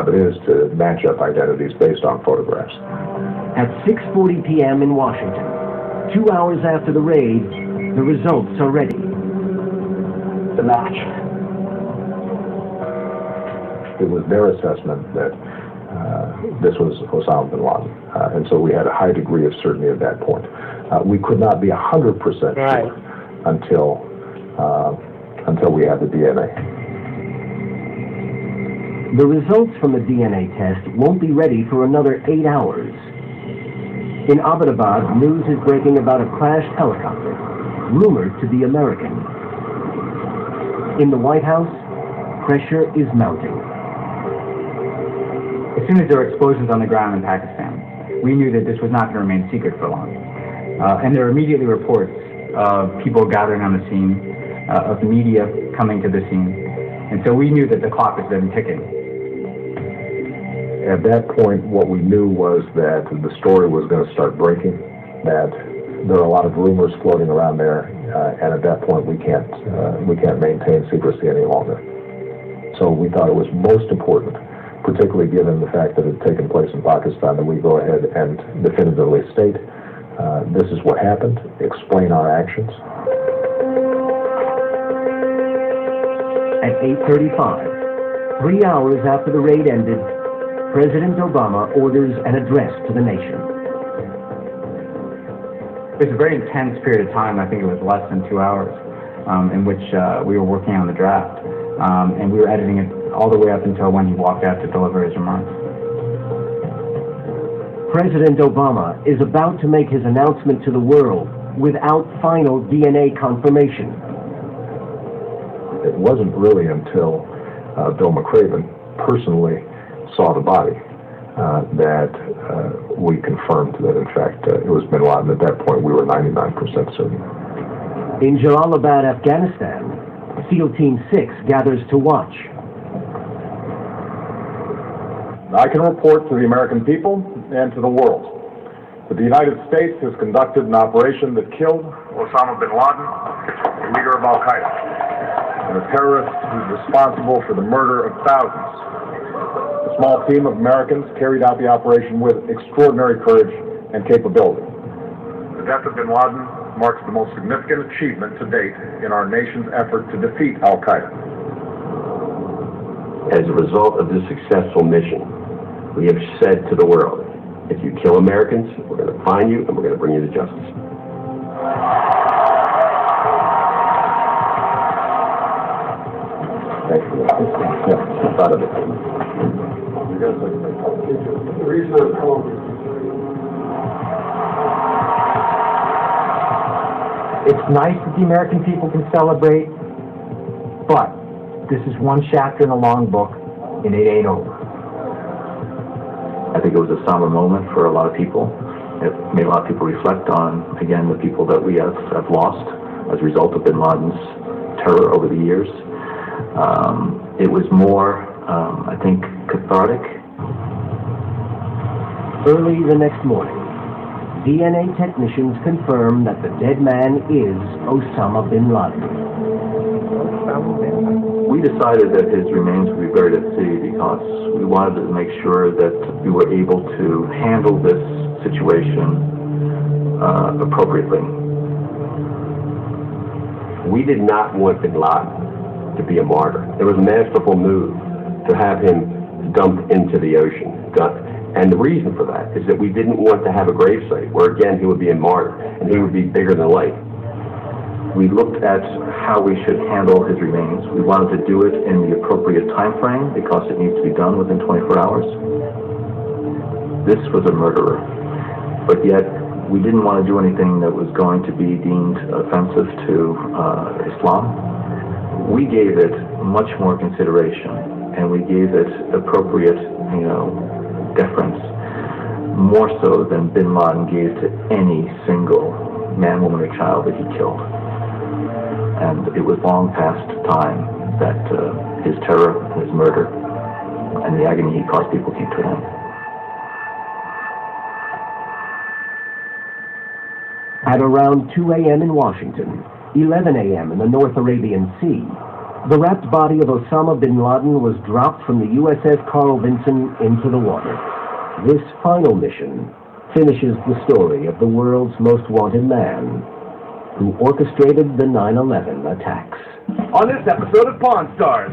It is to match up identities based on photographs. At 6:40 p.m. in Washington, 2 hours after the raid, the results are ready. The match. It was their assessment that this was Osama bin Laden, and so we had a high degree of certainty at that point. We could not be 100% sure until we had the DNA. The results from the DNA test won't be ready for another 8 hours. In Abbottabad, news is breaking about a crashed helicopter, rumored to be American. In the White House, pressure is mounting. As soon as there were explosions on the ground in Pakistan, we knew that this was not going to remain secret for long. And there were immediately reports of people gathering on the scene, of media coming to the scene. And so we knew that the clock was then ticking. At that point, what we knew was that the story was going to start breaking, that there are a lot of rumors floating around there, and at that point we can't maintain secrecy any longer. So we thought it was most important, particularly given the fact that it had taken place in Pakistan, that we go ahead and definitively state this is what happened, explain our actions. At 8:35, 3 hours after the raid ended, President Obama orders an address to the nation. It was a very intense period of time. I think it was less than 2 hours in which we were working on the draft. And we were editing it all the way up until when he walked out to deliver his remarks. President Obama is about to make his announcement to the world without final DNA confirmation. It wasn't really until Bill McRaven personally saw the body that we confirmed that, in fact, it was bin Laden. At that point, we were 99% certain. In Jalalabad, Afghanistan, SEAL Team 6 gathers to watch. I can report to the American people and to the world that the United States has conducted an operation that killed Osama bin Laden, the leader of Al-Qaeda, and a terrorist who's responsible for the murder of thousands. A small team of Americans carried out the operation with extraordinary courage and capability. The death of bin Laden marks the most significant achievement to date in our nation's effort to defeat Al-Qaeda. As a result of this successful mission, we have said to the world, if you kill Americans, we're going to find you and we're going to bring you to justice. Thank you. Yeah, thought of it. It's nice that the American people can celebrate, but this is one chapter in a long book, and it ain't over. I think it was a somber moment for a lot of people. It made a lot of people reflect on, again, the people that we have lost as a result of bin Laden's terror over the years. It was more, I think, cathartic. Early the next morning, DNA technicians confirm that the dead man is Osama bin Laden. We decided that his remains would be buried at sea because we wanted to make sure that we were able to handle this situation appropriately. We did not want bin Laden to be a martyr. It was a masterful move to have him dumped into the ocean. And the reason for that is that we didn't want to have a gravesite where, again, he would be a martyr and he would be bigger than life. We looked at how we should handle his remains. We wanted to do it in the appropriate time frame because it needs to be done within 24 hours. This was a murderer, but yet we didn't want to do anything that was going to be deemed offensive to Islam. We gave it much more consideration, and we gave it appropriate, deference, more so than bin Laden gave to any single man, woman, or child that he killed. And it was long past time that his terror, his murder, and the agony he caused people came to an end. At around 2 a.m. in Washington, 11 a.m. in the North Arabian Sea, The wrapped body of Osama bin Laden was dropped from the USS Carl Vinson into the water. This final mission finishes the story of the world's most wanted man who orchestrated the 9/11 attacks. On this episode of Pawn Stars.